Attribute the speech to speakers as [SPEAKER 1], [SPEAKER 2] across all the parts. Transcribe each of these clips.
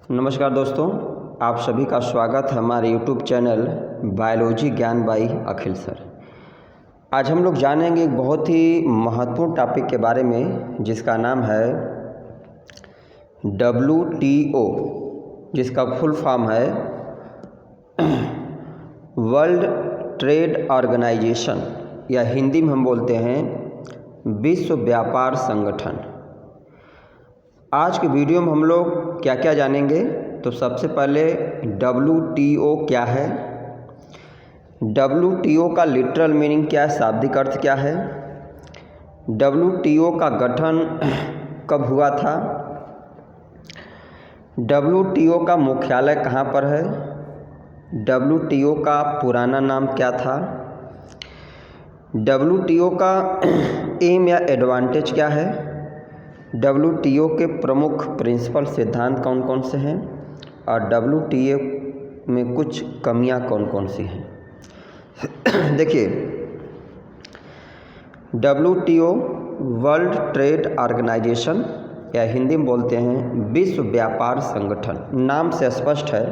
[SPEAKER 1] नमस्कार दोस्तों, आप सभी का स्वागत है हमारे यूट्यूब चैनल बायोलॉजी ज्ञान बाई अखिल सर। आज हम लोग जानेंगे एक बहुत ही महत्वपूर्ण टॉपिक के बारे में जिसका नाम है WTO, जिसका फुल फॉर्म है वर्ल्ड ट्रेड ऑर्गेनाइजेशन, या हिंदी में हम बोलते हैं विश्व व्यापार संगठन। आज के वीडियो में हम लोग क्या क्या जानेंगे, तो सबसे पहले WTO क्या है, WTO का लिटरल मीनिंग क्या है, शाब्दिक अर्थ क्या है, WTO का गठन कब हुआ था, WTO का मुख्यालय कहाँ पर है, WTO का पुराना नाम क्या था, WTO का एम या एडवांटेज क्या है, WTO के प्रमुख प्रिंसिपल सिद्धांत कौन कौन से हैं, और WTO में कुछ कमियां कौन कौन सी हैं। देखिए, WTO वर्ल्ड ट्रेड ऑर्गेनाइजेशन, या हिंदी में बोलते हैं विश्व व्यापार संगठन। नाम से स्पष्ट है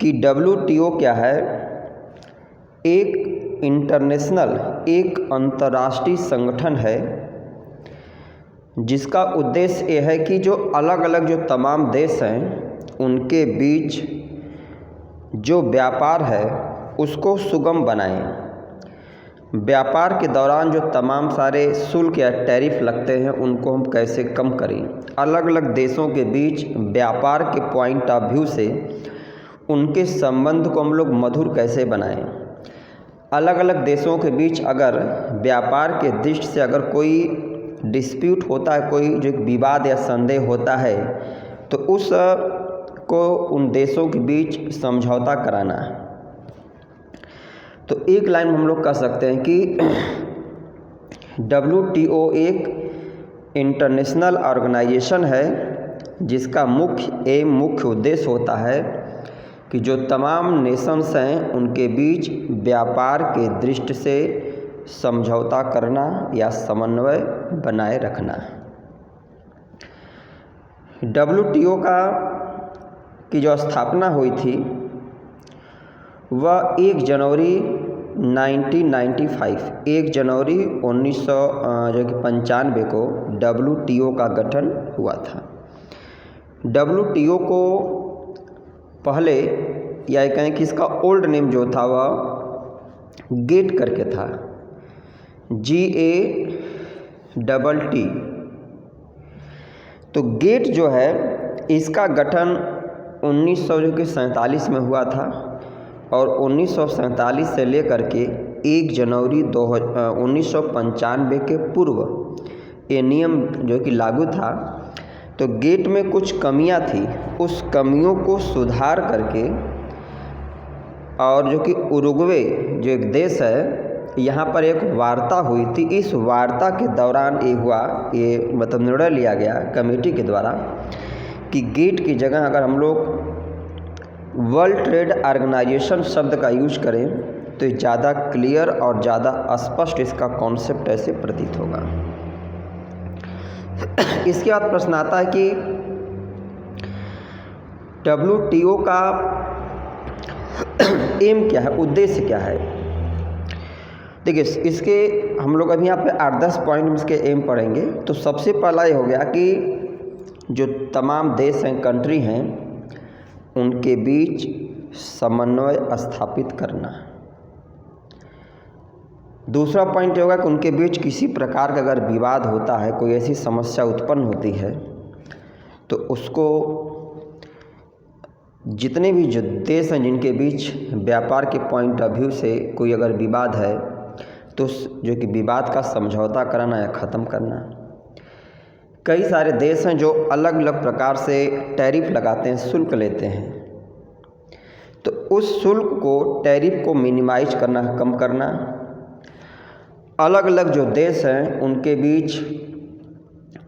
[SPEAKER 1] कि WTO क्या है, एक इंटरनेशनल, एक अंतर्राष्ट्रीय संगठन है जिसका उद्देश्य यह है कि जो अलग अलग जो तमाम देश हैं उनके बीच जो व्यापार है उसको सुगम बनाएं। व्यापार के दौरान जो तमाम सारे शुल्क या टैरिफ लगते हैं उनको हम कैसे कम करें, अलग अलग देशों के बीच व्यापार के पॉइंट ऑफ व्यू से उनके संबंध को हम लोग मधुर कैसे बनाएं। अलग अलग देशों के बीच अगर व्यापार के दृष्टि से अगर कोई डिस्प्यूट होता है, कोई जो विवाद या संदेह होता है, तो उस को उन देशों के बीच समझौता कराना है। तो एक लाइन में हम लोग कह सकते हैं कि WTO एक इंटरनेशनल ऑर्गेनाइजेशन है जिसका मुख्य उद्देश्य होता है कि जो तमाम नेशंस हैं उनके बीच व्यापार के दृष्टि से समझौता करना या समन्वय बनाए रखना। WTO की जो स्थापना हुई थी वह 1 जनवरी 1995, 1 जनवरी 1995 को WTO का गठन हुआ था। WTO को पहले, या कहें कि इसका ओल्ड नेम जो था वह गेट करके था, GATT। तो गेट जो है इसका गठन 1947 में हुआ था, और 1947 से लेकर के 1 जनवरी 1995 के पूर्व ये नियम जो कि लागू था। तो गेट में कुछ कमियां थी, उस कमियों को सुधार करके, और जो कि उरुग्वे जो एक देश है, यहाँ पर एक वार्ता हुई थी। इस वार्ता के दौरान ये मतलब निर्णय लिया गया कमेटी के द्वारा कि गेट की जगह अगर हम लोग वर्ल्ड ट्रेड ऑर्गेनाइजेशन शब्द का यूज करें तो ये ज़्यादा क्लियर और ज़्यादा स्पष्ट इसका कॉन्सेप्ट ऐसे प्रतीत होगा। इसके बाद प्रश्न आता है कि WTO का एम क्या है, उद्देश्य क्या है। देखिए, इसके हम लोग अभी यहाँ पे 8-10 पॉइंट में इसके एम पढ़ेंगे। तो सबसे पहला ये हो गया कि जो तमाम देश हैं, कंट्री हैं, उनके बीच समन्वय स्थापित करना। दूसरा पॉइंट ये होगा कि उनके बीच किसी प्रकार का अगर विवाद होता है, कोई ऐसी समस्या उत्पन्न होती है, तो उसको जितने भी जो देश हैं जिनके बीच व्यापार के पॉइंट ऑफ व्यू से कोई अगर विवाद है, तो जो कि विवाद का समझौता कराना या ख़त्म करना। कई सारे देश हैं जो अलग अलग प्रकार से टैरिफ लगाते हैं, शुल्क लेते हैं, तो उस शुल्क को, टैरिफ को मिनिमाइज करना, कम करना। अलग अलग जो देश हैं उनके बीच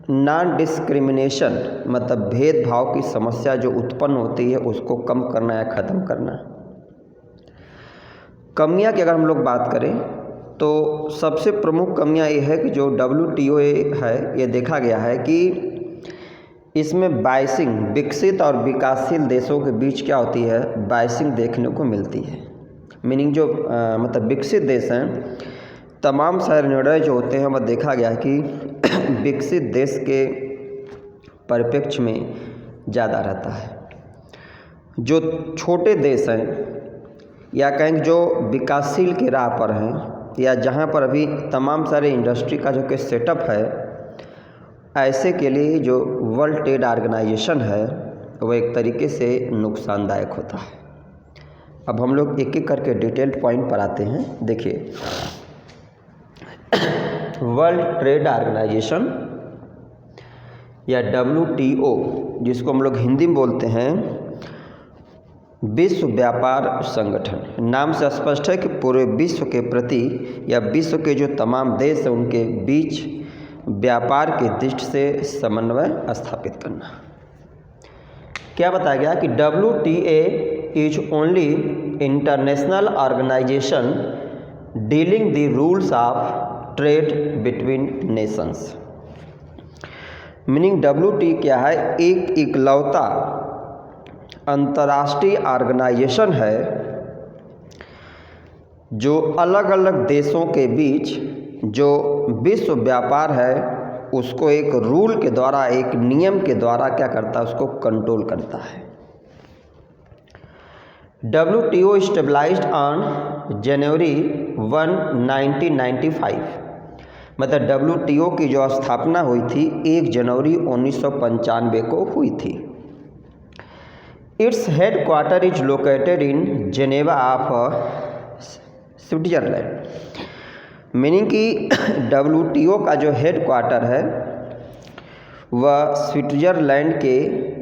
[SPEAKER 1] नॉन डिस्क्रिमिनेशन, मतलब भेदभाव की समस्या जो उत्पन्न होती है उसको कम करना या ख़त्म करना। कमियां की अगर हम लोग बात करें तो सबसे प्रमुख कमियां ये है कि जो WTO है, ये देखा गया है कि इसमें बाइसिंग, विकसित और विकासशील देशों के बीच क्या होती है, बाइसिंग देखने को मिलती है। मीनिंग जो मतलब विकसित देश हैं, तमाम सारे निर्णय जो होते हैं वह देखा गया है कि विकसित देश के परिप्रेक्ष्य में ज़्यादा रहता है। जो छोटे देश हैं या कहें जो विकासशील के राह पर हैं या जहाँ पर अभी तमाम सारे इंडस्ट्री का जो कि सेटअप है, ऐसे के लिए जो वर्ल्ड ट्रेड ऑर्गेनाइजेशन है वह एक तरीके से नुकसानदायक होता है। अब हम लोग एक एक करके डिटेल्ड पॉइंट पर आते हैं। देखिए, वर्ल्ड ट्रेड ऑर्गेनाइजेशन या WTO, जिसको हम लोग हिंदी में बोलते हैं विश्व व्यापार संगठन, नाम से स्पष्ट है कि पूरे विश्व के प्रति या विश्व के जो तमाम देश हैं उनके बीच व्यापार की दृष्टि से समन्वय स्थापित करना। क्या बताया गया कि WTA is only international organisation dealing the rules of trade between nations. Meaning WT क्या है, एक इकलौता अंतर्राष्ट्रीय ऑर्गेनाइजेशन है जो अलग अलग देशों के बीच जो विश्व व्यापार है उसको एक रूल के द्वारा, एक नियम के द्वारा क्या करता है, उसको कंट्रोल करता है। WTO स्टेबलाइज्ड ऑन जनवरी 1, 1995, मतलब WTO की जो स्थापना हुई थी 1 जनवरी 1995 को हुई थी। Its head quarter is located in Geneva of Switzerland. Meaning कि WTO का जो हेड क्वार्टर है वह स्विट्जरलैंड के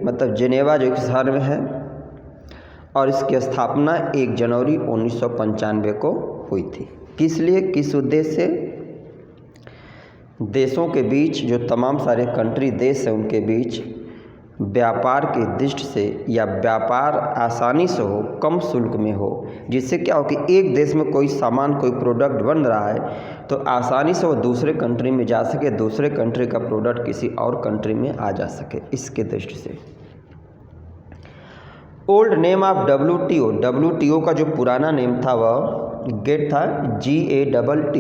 [SPEAKER 1] मतलब जेनेवा जो कि शहर में है और इसकी स्थापना 1 जनवरी 1995 को हुई थी। किस लिए, किस उद्देश्य से? देशों के बीच जो तमाम सारे कंट्री देश हैं उनके बीच व्यापार की दृष्टि से या व्यापार आसानी से हो, कम शुल्क में हो, जिससे क्या हो कि एक देश में कोई सामान, कोई प्रोडक्ट बन रहा है तो आसानी से वो दूसरे कंट्री में जा सके, दूसरे कंट्री का प्रोडक्ट किसी और कंट्री में आ जा सके, इसके दृष्टि से। ओल्ड नेम ऑफ WTO का जो पुराना नेम था वह गेट था, GATT।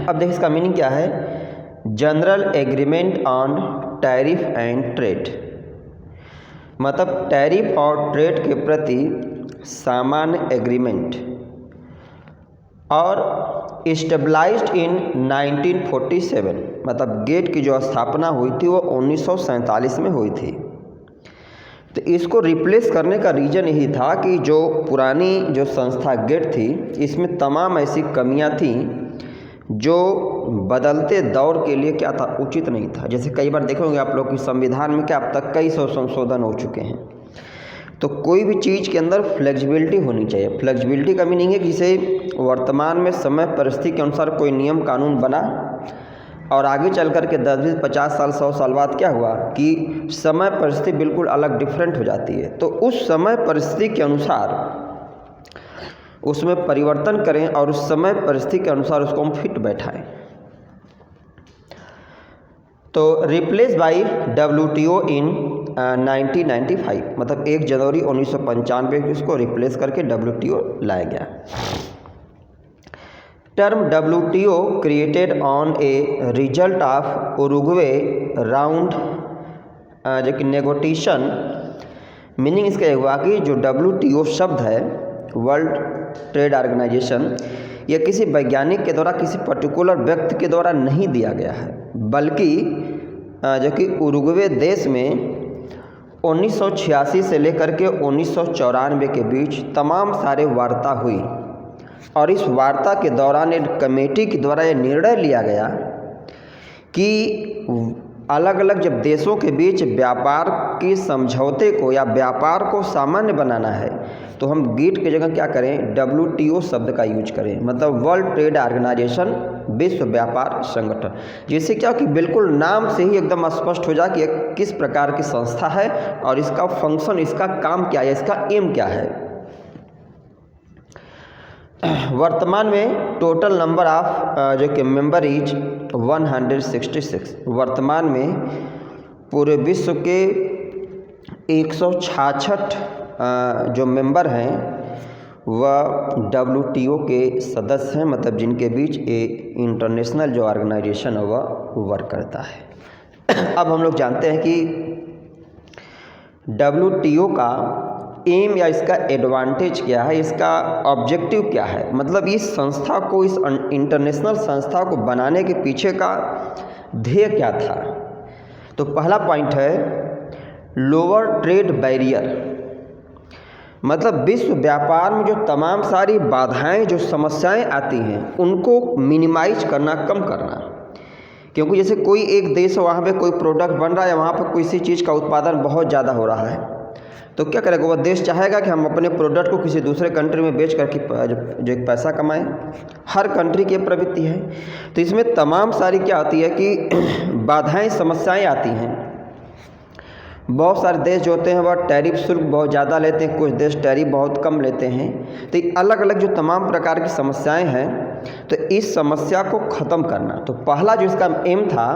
[SPEAKER 1] अब देखिए इसका मीनिंग क्या है, general agreement on tariff and trade, मतलब टैरिफ और ट्रेड के प्रति सामान्य एग्रीमेंट, और स्टेबलाइज्ड इन 1947, मतलब गेट की जो स्थापना हुई थी वो 1947 में हुई थी। तो इसको रिप्लेस करने का रीज़न यही था कि जो पुरानी जो संस्था गेट थी इसमें तमाम ऐसी कमियां थी जो बदलते दौर के लिए क्या था, उचित नहीं था। जैसे कई बार देखोगे आप लोग कि संविधान में क्या अब तक कई सौ संशोधन हो चुके हैं, तो कोई भी चीज़ के अंदर फ्लेक्सिबिलिटी होनी चाहिए। फ्लेक्सिबिलिटी का मीनिंग है कि जैसे वर्तमान में समय परिस्थिति के अनुसार कोई नियम कानून बना और आगे चल कर के 10, 20, 50 साल, 100 साल बाद क्या हुआ कि समय परिस्थिति बिल्कुल अलग डिफरेंट हो जाती है, तो उस समय परिस्थिति के अनुसार उसमें परिवर्तन करें और उस समय परिस्थिति के अनुसार उसको हम फिट बैठाएं। तो रिप्लेस बाय WTO इन 1995, मतलब 1 जनवरी 1995 को इसको रिप्लेस करके WTO लाया गया। Term WTO created on a result of Uruguay round जो कि नेगोटिएशन। मीनिंग इसका हुआ कि जो WTO शब्द है, वर्ल्ड ट्रेड ऑर्गेनाइजेशन, यह किसी वैज्ञानिक के द्वारा, किसी पर्टिकुलर व्यक्ति के द्वारा नहीं दिया गया है, बल्कि जो कि उरुग्वे देश में 1986 से लेकर के 1994 के बीच तमाम सारे वार्ता हुई और इस वार्ता के दौरान एक कमेटी के द्वारा यह निर्णय लिया गया कि अलग अलग जब देशों के बीच व्यापार के समझौते को या व्यापार को सामान्य बनाना है तो हम गेट की जगह क्या करें, WTO शब्द का यूज करें, मतलब वर्ल्ड ट्रेड ऑर्गेनाइजेशन, विश्व व्यापार संगठन, जिससे क्या कि बिल्कुल नाम से ही एकदम स्पष्ट हो जाए कि यह किस प्रकार की संस्था है और इसका फंक्शन, इसका काम क्या है, इसका एम क्या है। वर्तमान में टोटल नंबर ऑफ जो कि मेंबर इज 166। वर्तमान में पूरे विश्व के 166 जो मेंबर हैं वह WTO के सदस्य हैं, मतलब जिनके बीच ये इंटरनेशनल जो ऑर्गेनाइजेशन है वह वर्क करता है। अब हम लोग जानते हैं कि WTO का एम या इसका एडवांटेज क्या है, इसका ऑब्जेक्टिव क्या है, मतलब इस संस्था को, इस इंटरनेशनल संस्था को बनाने के पीछे का ध्येय क्या था। तो पहला पॉइंट है लोअर ट्रेड बैरियर, मतलब विश्व व्यापार में जो तमाम सारी बाधाएं, जो समस्याएं आती हैं उनको मिनिमाइज करना, कम करना। क्योंकि जैसे कोई एक देश है, वहाँ पे कोई प्रोडक्ट बन रहा है, वहाँ पर किसी चीज़ का उत्पादन बहुत ज़्यादा हो रहा है, तो क्या करेगा वह देश, चाहेगा कि हम अपने प्रोडक्ट को किसी दूसरे कंट्री में बेच करके जो एक पैसा कमाएं। हर कंट्री की प्रवृत्ति है। तो इसमें तमाम सारी क्या आती है कि बाधाएं, समस्याएं आती हैं। बहुत सारे देश जो होते हैं वह टैरिफ शुल्क बहुत ज़्यादा लेते हैं, कुछ देश टैरिफ बहुत कम लेते हैं। तो अलग अलग जो तमाम प्रकार की समस्याएं हैं, तो इस समस्या को ख़त्म करना। तो पहला जो इसका एम था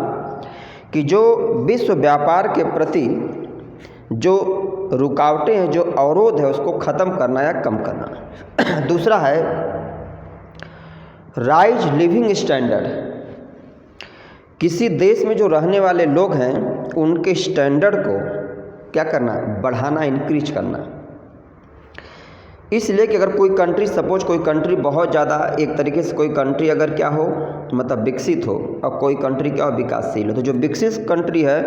[SPEAKER 1] कि जो विश्व व्यापार के प्रति जो रुकावटें हैं, जो अवरोध है, उसको ख़त्म करना या कम करना। दूसरा है राइज लिविंग स्टैंडर्ड, किसी देश में जो रहने वाले लोग हैं उनके स्टैंडर्ड को क्या करना, बढ़ाना, इंक्रीज करना। इसलिए कि अगर कोई कंट्री, सपोज कोई कंट्री बहुत ज़्यादा, एक तरीके से कोई कंट्री अगर क्या हो, मतलब विकसित हो, और कोई कंट्री क्या हो, विकासशील हो, तो जो विकसित कंट्री है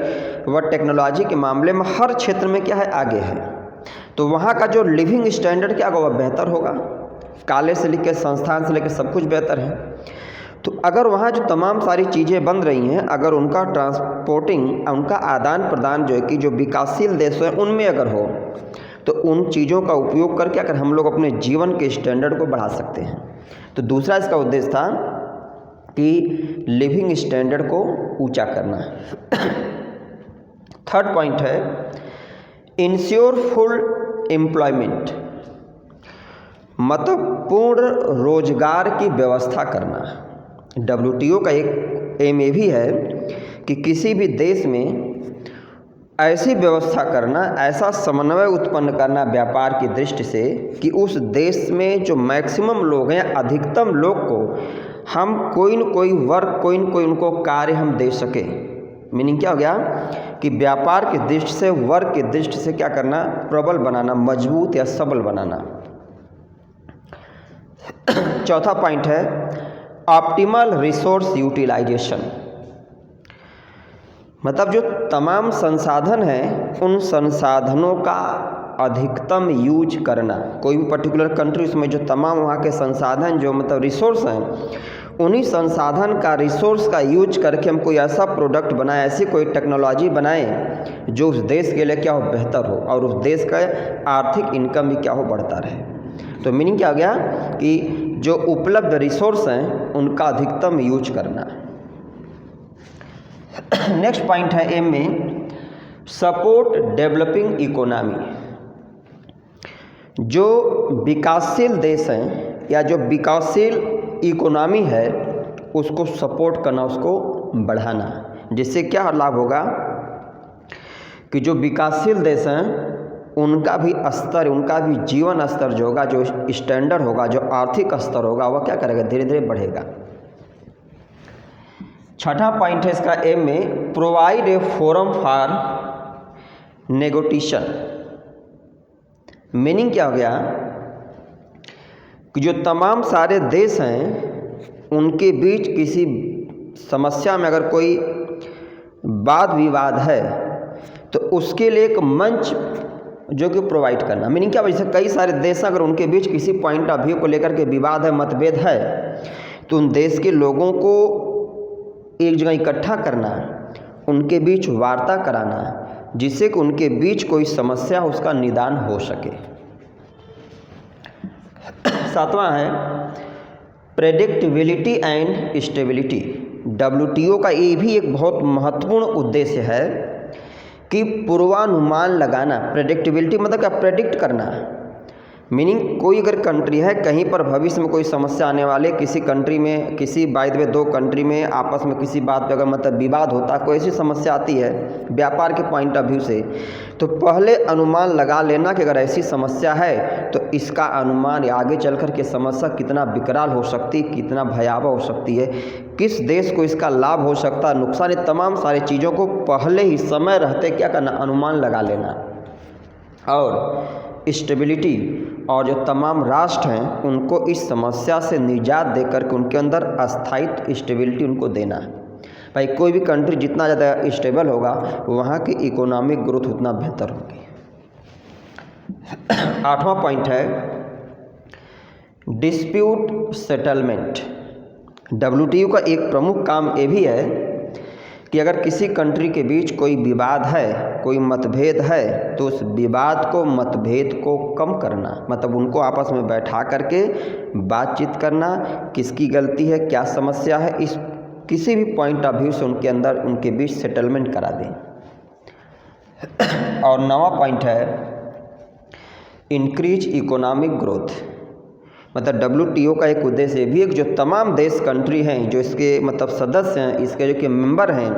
[SPEAKER 1] वह टेक्नोलॉजी के मामले में हर क्षेत्र में क्या है, आगे है। तो वहाँ का जो लिविंग स्टैंडर्ड क्या होगा, वह बेहतर होगा। कॉलेज से लेकर, संस्थान से लेकर सब कुछ बेहतर है। तो अगर वहाँ जो तमाम सारी चीज़ें बन रही हैं, अगर उनका ट्रांसपोर्टिंग, उनका आदान प्रदान जो है कि जो विकासशील देश हैं उनमें अगर हो, तो उन चीज़ों का उपयोग करके अगर हम लोग अपने जीवन के स्टैंडर्ड को बढ़ा सकते हैं। तो दूसरा इसका उद्देश्य था कि लिविंग स्टैंडर्ड को ऊंचा करना। थर्ड पॉइंट है इंश्योर फुल एम्प्लॉयमेंट, मतलब पूर्ण रोजगार की व्यवस्था करना। WTO का एक एम ये भी है कि किसी भी देश में ऐसी व्यवस्था करना, ऐसा समन्वय उत्पन्न करना व्यापार की दृष्टि से कि उस देश में जो मैक्सिमम लोग हैं, अधिकतम लोग को हम कोई न कोई वर्क, कोई न कोई उनको कार्य हम दे सके। मीनिंग क्या हो गया कि व्यापार की दृष्टि से, वर्क की दृष्टि से क्या करना, प्रबल बनाना, मजबूत या सबल बनाना। चौथा पॉइंट है ऑप्टिमल रिसोर्स यूटिलाइजेशन, मतलब जो तमाम संसाधन हैं उन संसाधनों का अधिकतम यूज करना। कोई भी पर्टिकुलर कंट्री, उसमें जो तमाम वहाँ के संसाधन, जो मतलब रिसोर्स हैं, उन्हीं संसाधन का, रिसोर्स का यूज करके हम कोई ऐसा प्रोडक्ट बनाएं, ऐसी कोई टेक्नोलॉजी बनाएं जो उस देश के लिए क्या हो, बेहतर हो, और उस देश का आर्थिक इनकम भी क्या हो, बढ़ता रहे। तो मीनिंग क्या हो गया कि जो उपलब्ध रिसोर्स हैं उनका अधिकतम यूज करना। नेक्स्ट पॉइंट है एम में सपोर्ट डेवलपिंग इकोनॉमी, जो विकासशील देश हैं या जो विकासशील इकोनॉमी है उसको सपोर्ट करना, उसको बढ़ाना। जिससे क्या लाभ होगा कि जो विकासशील देश हैं उनका भी स्तर, उनका भी जीवन स्तर जो होगा, जो स्टैंडर्ड होगा, जो आर्थिक स्तर होगा, वह क्या करेगा, धीरे धीरे बढ़ेगा। छठा पॉइंट है इसका एम में provide a forum for negotiation. Meaning क्या हो गया कि जो तमाम सारे देश हैं उनके बीच किसी समस्या में अगर कोई वाद विवाद है तो उसके लिए एक मंच जो कि प्रोवाइड करना। मीनिंग क्या, जैसे कई सारे देश अगर उनके बीच किसी पॉइंट ऑफ व्यू को लेकर के विवाद है, मतभेद है, तो उन देश के लोगों को एक जगह इकट्ठा करना, उनके बीच वार्ता कराना, जिससे कि उनके बीच कोई समस्या उसका निदान हो सके। सातवां है प्रेडिक्टेबिलिटी एंड स्टेबिलिटी। WTO का ये भी एक बहुत महत्वपूर्ण उद्देश्य है कि पूर्वानुमान लगाना। प्रेडिक्टेबिलिटी मतलब क्या, प्रेडिक्ट करना मीनिंग कोई अगर कंट्री है, कहीं पर भविष्य में कोई समस्या आने वाले, किसी कंट्री में, किसी बाय द वे दो कंट्री में आपस में किसी बात पे अगर मतलब विवाद होता, कोई ऐसी समस्या आती है व्यापार के पॉइंट ऑफ व्यू से, तो पहले अनुमान लगा लेना कि अगर ऐसी समस्या है तो इसका अनुमान आगे चल कर के समस्या कितना विकराल हो सकती है, कितना भयावह हो सकती है, किस देश को इसका लाभ हो सकता है, नुकसान, ये तमाम सारी चीज़ों को पहले ही समय रहते क्या करना, अनुमान लगा लेना। और स्टेबिलिटी और जो तमाम राष्ट्र हैं उनको इस समस्या से निजात देकर के उनके अंदर अस्थायित्व, स्टेबिलिटी उनको देना है। भाई कोई भी कंट्री जितना ज़्यादा स्टेबल होगा वहाँ की इकोनॉमिक ग्रोथ उतना बेहतर होगी। 8वां पॉइंट है डिस्प्यूट सेटलमेंट। WTO का एक प्रमुख काम ये भी है कि अगर किसी कंट्री के बीच कोई विवाद है, कोई मतभेद है, तो उस विवाद को, मतभेद को कम करना, मतलब उनको आपस में बैठा करके बातचीत करना, किसकी गलती है, क्या समस्या है, इस किसी भी पॉइंट ऑफ व्यू से उनके अंदर, उनके बीच सेटलमेंट करा दें। और 9वां पॉइंट है इंक्रीज इकोनॉमिक ग्रोथ। मतलब WTO का एक उद्देश्य ये भी है कि जो तमाम देश, कंट्री हैं, जो इसके मतलब सदस्य हैं, इसके जो कि मेंबर हैं,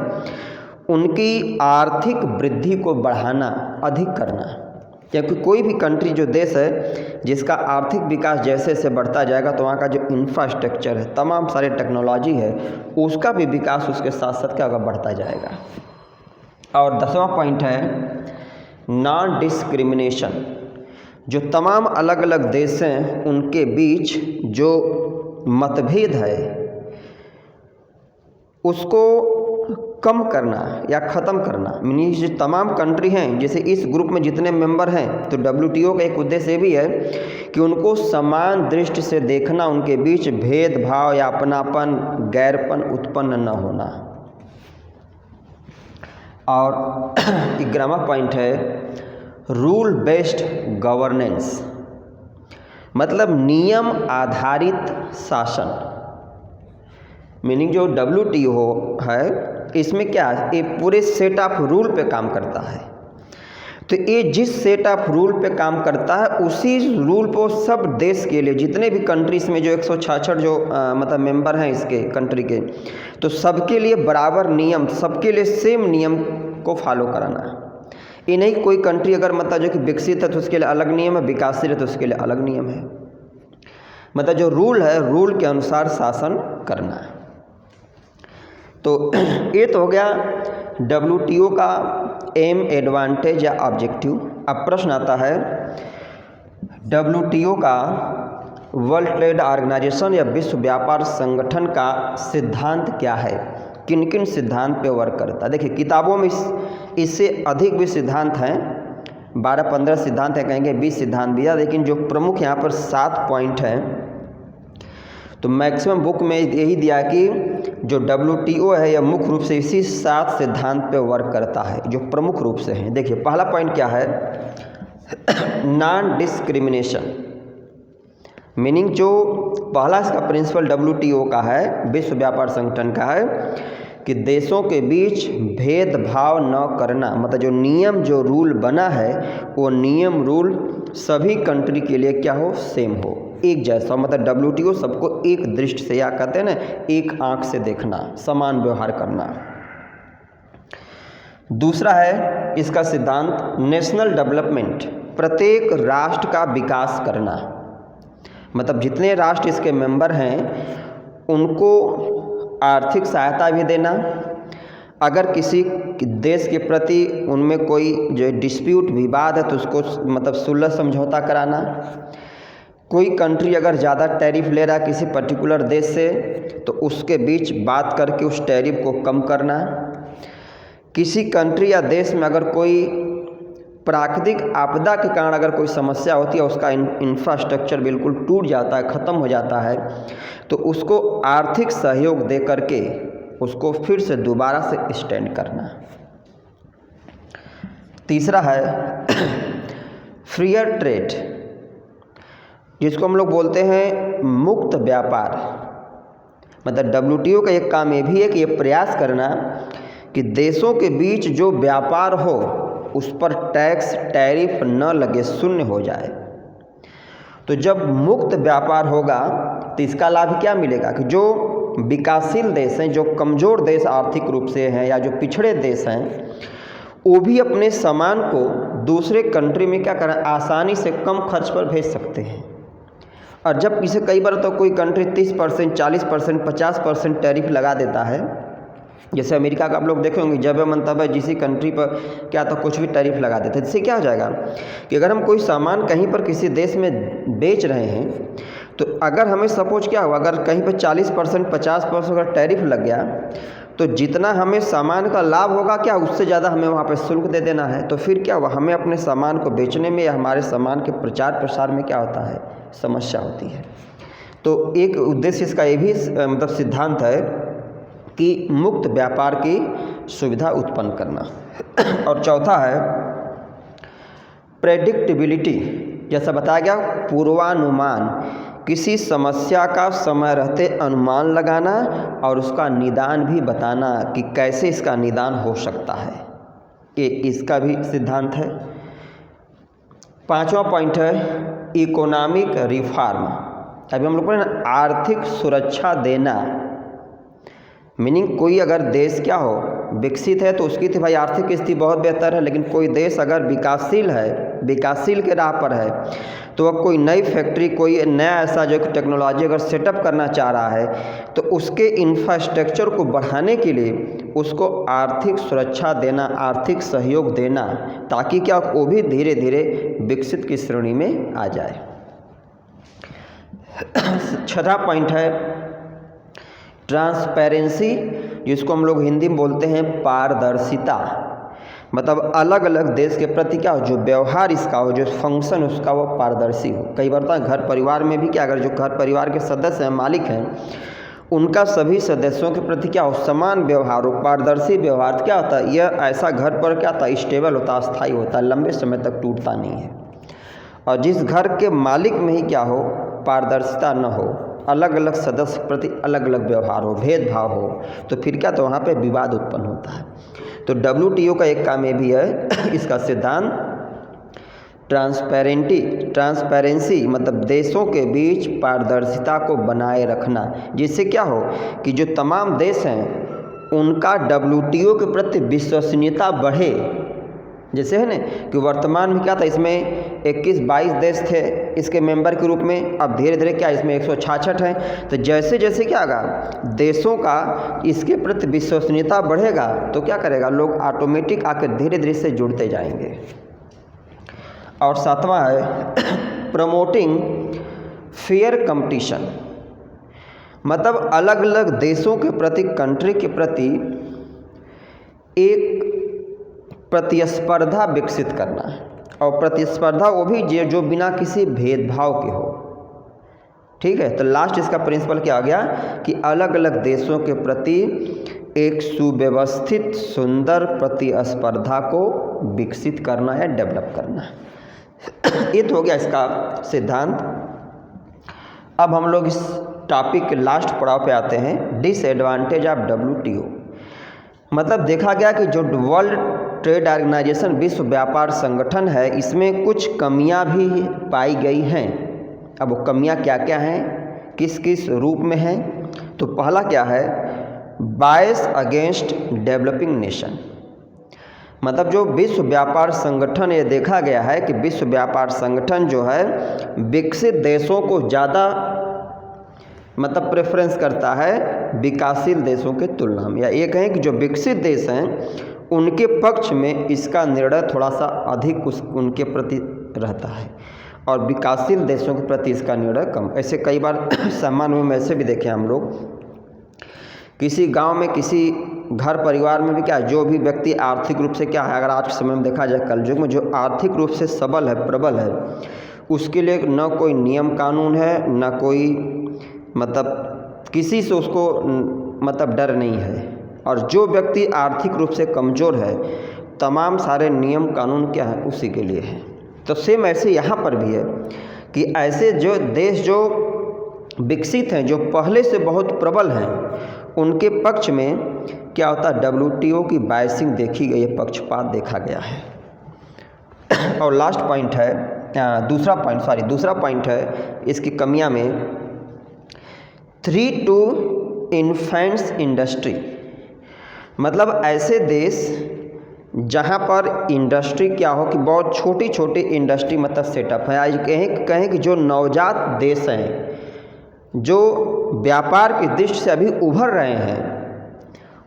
[SPEAKER 1] उनकी आर्थिक वृद्धि को बढ़ाना, अधिक करना। क्योंकि कोई भी कंट्री, जो देश है, जिसका आर्थिक विकास जैसे जैसे बढ़ता जाएगा तो वहाँ का जो इंफ्रास्ट्रक्चर है, तमाम सारे टेक्नोलॉजी है, उसका भी विकास उसके साथ साथ क्या होगा, बढ़ता जाएगा। और 10वां पॉइंट है नॉन डिस्क्रिमिनेशन। जो तमाम अलग अलग देश हैं उनके बीच जो मतभेद है उसको कम करना या ख़त्म करना। मीनिंग जो तमाम कंट्री हैं, जैसे इस ग्रुप में जितने मेंबर हैं, तो WTO का एक उद्देश्य ये भी है कि उनको समान दृष्टि से देखना, उनके बीच भेदभाव या अपनापन, गैरपन उत्पन्न न होना। और 11वां पॉइंट है रूल बेस्ड गवर्नेंस। मतलब नियम आधारित शासन। मीनिंग जो WTO है इसमें क्या है, ये पूरे सेट ऑफ रूल पे काम करता है। तो ये जिस सेट ऑफ रूल पे काम करता है उसी रूल को सब देश के लिए, जितने भी कंट्रीज में जो 166 जो मतलब मेंबर हैं इसके कंट्री के, तो सबके लिए बराबर नियम, सबके लिए सेम नियम को फॉलो कराना। ये नहीं कोई कंट्री अगर मतलब जो कि विकसित है तो उसके लिए अलग नियम है, विकासशील है तो उसके लिए अलग नियम है। मतलब जो रूल है, रूल के अनुसार शासन करना है। तो ये तो हो गया WTO का एम, एडवांटेज या ऑब्जेक्टिव। अब प्रश्न आता है WTO का, वर्ल्ड ट्रेड ऑर्गेनाइजेशन या विश्व व्यापार संगठन का सिद्धांत क्या है, किन किन सिद्धांत पे वर्क करता है। देखिए किताबों में इससे अधिक भी सिद्धांत हैं, 12-15 सिद्धांत हैं, कहेंगे 20 सिद्धांत दिया, लेकिन जो प्रमुख यहाँ पर 7 पॉइंट हैं। तो मैक्सिमम बुक में यही दिया कि जो WTO है यह मुख्य रूप से इसी 7 सिद्धांत पे वर्क करता है, जो प्रमुख रूप से हैं। देखिए पहला पॉइंट क्या है, नॉन डिस्क्रिमिनेशन। मीनिंग जो पहला इसका प्रिंसिपल WTO का है, विश्व व्यापार संगठन का है, कि देशों के बीच भेदभाव न करना। मतलब जो नियम, जो रूल बना है वो नियम, रूल सभी कंट्री के लिए क्या हो, सेम हो, एक जैसा। मतलब WTO सबको एक दृष्टि से, या कहते हैं ना, एक आंख से देखना, समान व्यवहार करना। दूसरा है इसका सिद्धांत नेशनल डेवलपमेंट, प्रत्येक राष्ट्र का विकास करना। मतलब जितने राष्ट्र इसके मेंबर हैं उनको आर्थिक सहायता भी देना। अगर किसी देश के प्रति उनमें कोई जो डिस्प्यूट, विवाद है, तो उसको मतलब सुलह समझौता कराना। कोई कंट्री अगर ज़्यादा टैरिफ ले रहा है किसी पर्टिकुलर देश से, तो उसके बीच बात करके उस टैरिफ को कम करना। किसी कंट्री या देश में अगर कोई प्राकृतिक आपदा के कारण अगर कोई समस्या होती है, उसका इंफ्रास्ट्रक्चर बिल्कुल टूट जाता है, ख़त्म हो जाता है, तो उसको आर्थिक सहयोग दे करके उसको फिर से दोबारा से स्टैंड करना। तीसरा है फ्रीयर ट्रेड, जिसको हम लोग बोलते हैं मुक्त व्यापार। मतलब WTO का एक काम ये भी है कि ये प्रयास करना कि देशों के बीच जो व्यापार हो उस पर टैक्स, टैरिफ न लगे, शून्य हो जाए। तो जब मुक्त व्यापार होगा तो इसका लाभ क्या मिलेगा कि जो विकासशील देश हैं, जो कमज़ोर देश आर्थिक रूप से हैं या जो पिछड़े देश हैं, वो भी अपने सामान को दूसरे कंट्री में क्या करें, आसानी से कम खर्च पर भेज सकते हैं। और जब इसे कई बार तो कोई कंट्री 30%, 40%, 50% टैरिफ लगा देता है, जैसे अमेरिका का आप लोग देखे होंगे, जब मन तब जिस कंट्री पर क्या तो कुछ भी टैरिफ लगा देते हैं। इससे क्या हो जाएगा कि अगर हम कोई सामान कहीं पर किसी देश में बेच रहे हैं, तो अगर हमें सपोज क्या हुआ, अगर कहीं पर 40%, 50% अगर टैरिफ लग गया, तो जितना हमें सामान का लाभ होगा क्या, उससे ज़्यादा हमें वहाँ पर शुल्क दे देना है। तो फिर क्या हुआ, हमें अपने सामान को बेचने में या हमारे सामान के प्रचार प्रसार में क्या होता है, समस्या होती है। तो एक उद्देश्य इसका ये भी मतलब सिद्धांत है कि मुक्त व्यापार की सुविधा उत्पन्न करना। और चौथा है प्रेडिक्टेबिलिटी, जैसा बताया गया पूर्वानुमान, किसी समस्या का समय रहते अनुमान लगाना और उसका निदान भी बताना कि कैसे इसका निदान हो सकता है, ये इसका भी सिद्धांत है। पांचवा पॉइंट है इकोनॉमिक रिफॉर्म। अभी हम लोग पढ़े ना, आर्थिक सुरक्षा देना, मीनिंग कोई अगर देश क्या हो विकसित है तो उसकी तो भाई आर्थिक स्थिति बहुत बेहतर है, लेकिन कोई देश अगर विकासशील है, विकासशील के राह पर है, तो वह कोई नई फैक्ट्री, कोई नया ऐसा जो टेक्नोलॉजी अगर सेटअप करना चाह रहा है, तो उसके इंफ्रास्ट्रक्चर को बढ़ाने के लिए उसको आर्थिक सुरक्षा देना, आर्थिक सहयोग देना, ताकि क्या वो भी धीरे धीरे विकसित की श्रेणी में आ जाए। छठा पॉइंट है ट्रांसपेरेंसी, जिसको हम लोग हिंदी में बोलते हैं पारदर्शिता। मतलब अलग अलग देश के प्रति क्या हो, जो व्यवहार इसका हो, जो फंक्शन उसका वो पारदर्शी हो। कई बार तो घर परिवार में भी क्या, अगर जो घर परिवार के सदस्य हैं, मालिक हैं, उनका सभी सदस्यों के प्रति क्या हो, समान व्यवहार हो, पारदर्शी व्यवहार। क्या होता है, यह ऐसा घर पर क्या होता है, स्टेबल होता है, स्थायी होता है, लंबे समय तक टूटता नहीं है। और जिस घर के मालिक में ही क्या हो, पारदर्शिता न हो, अलग अलग सदस्य के प्रति अलग अलग व्यवहार हो, भेदभाव हो, तो फिर क्या, तो वहाँ पे विवाद उत्पन्न होता है। तो WTO का एक काम ये भी है, इसका सिद्धांत ट्रांसपेरेंसी, मतलब देशों के बीच पारदर्शिता को बनाए रखना, जिससे क्या हो कि जो तमाम देश हैं उनका WTO के प्रति विश्वसनीयता बढ़े। जैसे है ना कि वर्तमान में क्या था, इसमें 21-22 देश थे इसके मेंबर के रूप में, अब धीरे धीरे क्या इसमें 166 हैं। तो जैसे जैसे क्या होगा, देशों का इसके प्रति विश्वसनीयता बढ़ेगा, तो क्या करेगा, लोग ऑटोमेटिक आकर धीरे धीरे से जुड़ते जाएंगे। और सातवां है प्रमोटिंग फेयर कंपटीशन, मतलब अलग अलग देशों के प्रति, कंट्री के प्रति एक प्रतिस्पर्धा विकसित करना है। और प्रतिस्पर्धा वो भी जो बिना किसी भेदभाव के हो। ठीक है, तो लास्ट इसका प्रिंसिपल क्या आ गया कि अलग अलग देशों के प्रति एक सुव्यवस्थित सुंदर प्रतिस्पर्धा को विकसित करना है, डेवलप करना है। ये तो हो गया इसका सिद्धांत। अब हम लोग इस टॉपिक के लास्ट पड़ाव पे आते हैं, डिसएडवांटेज ऑफ WTO। मतलब देखा गया कि जो वर्ल्ड ट्रेड ऑर्गेनाइजेशन, विश्व व्यापार संगठन है, इसमें कुछ कमियां भी पाई गई हैं। अब वो कमियां क्या क्या हैं, किस किस रूप में हैं, तो पहला क्या है, बायस अगेंस्ट डेवलपिंग नेशन। मतलब जो विश्व व्यापार संगठन, ये देखा गया है कि विश्व व्यापार संगठन जो है विकसित देशों को ज़्यादा मतलब प्रेफरेंस करता है विकासशील देशों के तुलना में, या ये कहें कि जो विकसित देश हैं उनके पक्ष में इसका निर्णय थोड़ा सा अधिक उनके प्रति रहता है, और विकासशील देशों के प्रति इसका निर्णय कम। ऐसे कई बार सामान्य में ऐसे भी देखे हम लोग, किसी गांव में, किसी घर परिवार में भी क्या, जो भी व्यक्ति आर्थिक रूप से क्या है, अगर आज के समय में देखा जाए, कल युग में जो आर्थिक रूप से सबल है, प्रबल है, उसके लिए न कोई नियम कानून है, न कोई मतलब किसी से उसको मतलब डर नहीं है। और जो व्यक्ति आर्थिक रूप से कमज़ोर है, तमाम सारे नियम कानून क्या है, उसी के लिए है। तो सेम ऐसे यहाँ पर भी है कि ऐसे जो देश जो विकसित हैं, जो पहले से बहुत प्रबल हैं, उनके पक्ष में क्या होता है, WTO की बायसिंग देखी गई है, पक्षपात देखा गया है। और लास्ट पॉइंट है दूसरा पॉइंट है इसकी कमियां में 3 to इन्फेंट्स इंडस्ट्री, मतलब ऐसे देश जहाँ पर इंडस्ट्री क्या हो कि बहुत छोटी छोटी इंडस्ट्री मतलब सेटअप है। आज कहें कि जो नवजात देश हैं, जो व्यापार की दृष्टि से अभी उभर रहे हैं,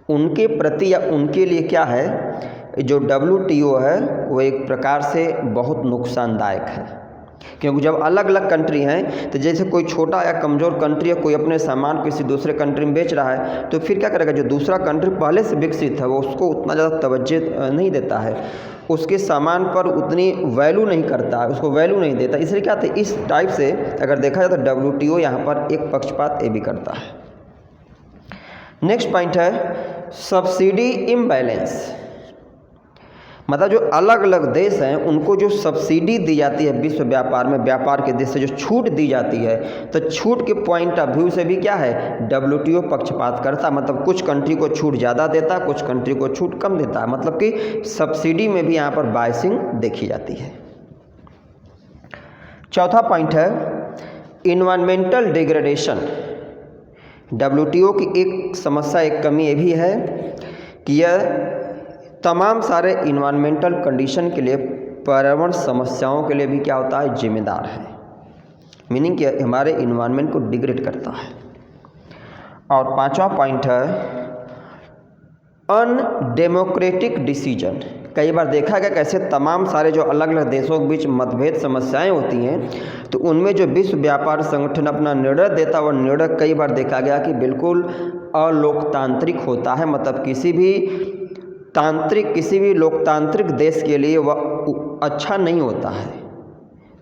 [SPEAKER 1] उनके प्रति या उनके लिए क्या है, जो WTO है वो एक प्रकार से बहुत नुकसानदायक है। क्योंकि जब अलग अलग कंट्री हैं, तो जैसे कोई छोटा या कमज़ोर कंट्री है, कोई अपने सामान किसी दूसरे कंट्री में बेच रहा है, तो फिर क्या करेगा, जो दूसरा कंट्री पहले से विकसित है वो उसको उतना ज़्यादा तवज्जो नहीं देता है, उसके सामान पर उतनी वैल्यू नहीं करता है, उसको वैल्यू नहीं देता। इसलिए क्या था, इस टाइप से अगर देखा जाए तो WTO यहाँ पर एक पक्षपात ये भी करता है। नेक्स्ट पॉइंट है सब्सिडी इम्बैलेंस, मतलब जो अलग अलग देश हैं उनको जो सब्सिडी दी जाती है विश्व व्यापार में, व्यापार के देश से जो छूट दी जाती है, तो छूट के पॉइंट ऑफ व्यू से भी क्या है, WTO पक्षपात करता, मतलब कुछ कंट्री को छूट ज़्यादा देता, कुछ कंट्री को छूट कम देता है, मतलब कि सब्सिडी में भी यहाँ पर बायसिंग देखी जाती है। चौथा पॉइंट है इन्वायरमेंटल डिग्रेडेशन। WTO की एक समस्या, एक कमी ये भी है कि यह तमाम सारे इन्वायरमेंटल कंडीशन के लिए, पर्यावरण समस्याओं के लिए भी क्या होता है, जिम्मेदार है। मीनिंग कि हमारे इन्वायरमेंट को डिग्रेड करता है। और पांचवा पॉइंट है अनडेमोक्रेटिक डिसीजन। कई बार देखा गया कैसे तमाम सारे जो अलग अलग देशों के बीच मतभेद समस्याएं होती हैं, तो उनमें जो विश्व व्यापार संगठन अपना निर्णय देता है, वो निर्णय कई बार देखा गया कि बिल्कुल अलोकतांत्रिक होता है, मतलब किसी भी लोकतांत्रिक देश के लिए वह अच्छा नहीं होता है।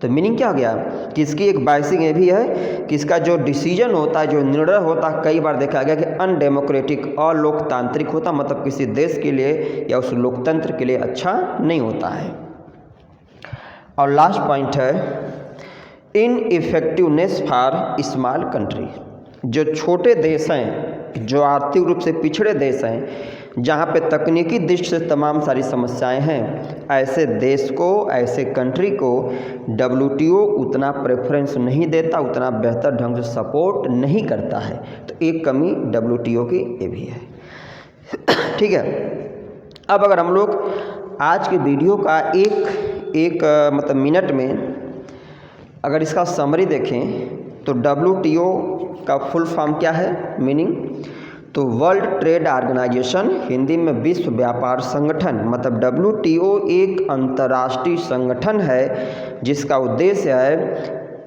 [SPEAKER 1] तो मीनिंग क्या हो गया कि इसकी एक बायसिंग ये भी है कि इसका जो डिसीजन होता है, जो निर्णय होता है, कई बार देखा गया कि अनडेमोक्रेटिक, अलोकतांत्रिक होता, मतलब किसी देश के लिए या उस लोकतंत्र के लिए अच्छा नहीं होता है। और लास्ट पॉइंट है इनइफेक्टिवनेस फॉर स्मॉल कंट्री। जो छोटे देश हैं, जो आर्थिक रूप से पिछड़े देश हैं, जहाँ पे तकनीकी दृष्टि से तमाम सारी समस्याएं हैं, ऐसे देश को, ऐसे कंट्री को WTO उतना प्रेफरेंस नहीं देता, उतना बेहतर ढंग से सपोर्ट नहीं करता है। तो एक कमी WTO की ये भी है। ठीक है, अब अगर हम लोग आज के वीडियो का एक मतलब मिनट में अगर इसका समरी देखें तो WTO का फुल फॉर्म क्या है, मीनिंग, तो वर्ल्ड ट्रेड ऑर्गेनाइजेशन, हिंदी में विश्व व्यापार संगठन, मतलब WTO एक अंतर्राष्ट्रीय संगठन है जिसका उद्देश्य है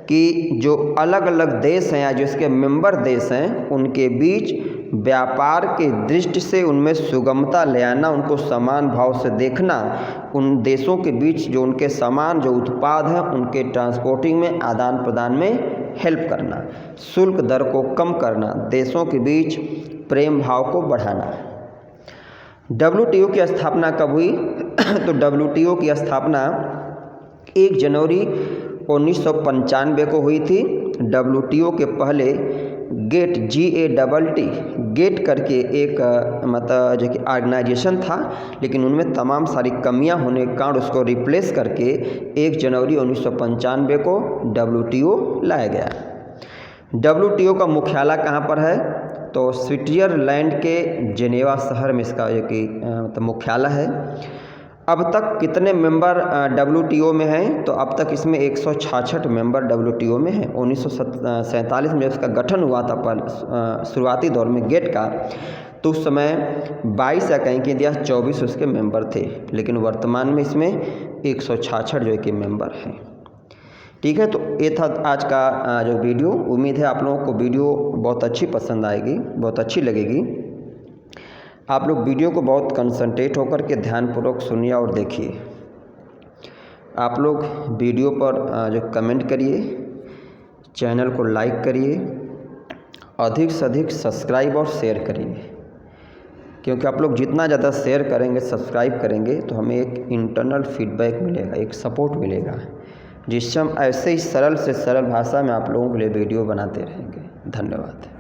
[SPEAKER 1] कि जो अलग अलग देश हैं या जो इसके मेंबर देश हैं उनके बीच व्यापार के दृष्टि से उनमें सुगमता ले आना, उनको समान भाव से देखना, उन देशों के बीच जो उनके सामान, जो उत्पाद हैं, उनके ट्रांसपोर्टिंग में, आदान प्रदान में हेल्प करना, शुल्क दर को कम करना, देशों के बीच प्रेम भाव को बढ़ाना। WTO की स्थापना कब हुई? तो WTO की स्थापना 1 जनवरी 1995 को हुई थी। WTO के पहले गेट GATT गेट करके एक मतलब जो कि ऑर्गेनाइजेशन था, लेकिन उनमें तमाम सारी कमियां होने के कारण उसको रिप्लेस करके 1 जनवरी 1995 को WTO लाया गया। WTO का मुख्यालय कहाँ पर है? तो स्विट्जरलैंड के जेनेवा शहर में इसका जो कि मतलब मुख्यालय है। अब तक कितने मेंबर WTO में हैं? तो अब तक इसमें 166 मेंबर WTO में हैं। 1947 में जब इसका गठन हुआ था पर शुरुआती दौर में गेट का, तो उस समय 22 या कहीं के दिया 24 उसके मेंबर थे, लेकिन वर्तमान में इसमें 166 जो कि मेंबर हैं। ठीक है, तो ये था आज का जो वीडियो। उम्मीद है आप लोगों को वीडियो बहुत अच्छी पसंद आएगी, बहुत अच्छी लगेगी। आप लोग वीडियो को बहुत कंसंट्रेट होकर के ध्यानपूर्वक सुनिए और देखिए। आप लोग वीडियो पर जो कमेंट करिए, चैनल को लाइक करिए, अधिक से अधिक सब्सक्राइब और शेयर करिए, क्योंकि आप लोग जितना ज़्यादा शेयर करेंगे, सब्सक्राइब करेंगे, तो हमें एक इंटरनल फीडबैक मिलेगा, एक सपोर्ट मिलेगा, जिससे हम ऐसे ही सरल से सरल भाषा में आप लोगों के लिए वीडियो बनाते रहेंगे। धन्यवाद।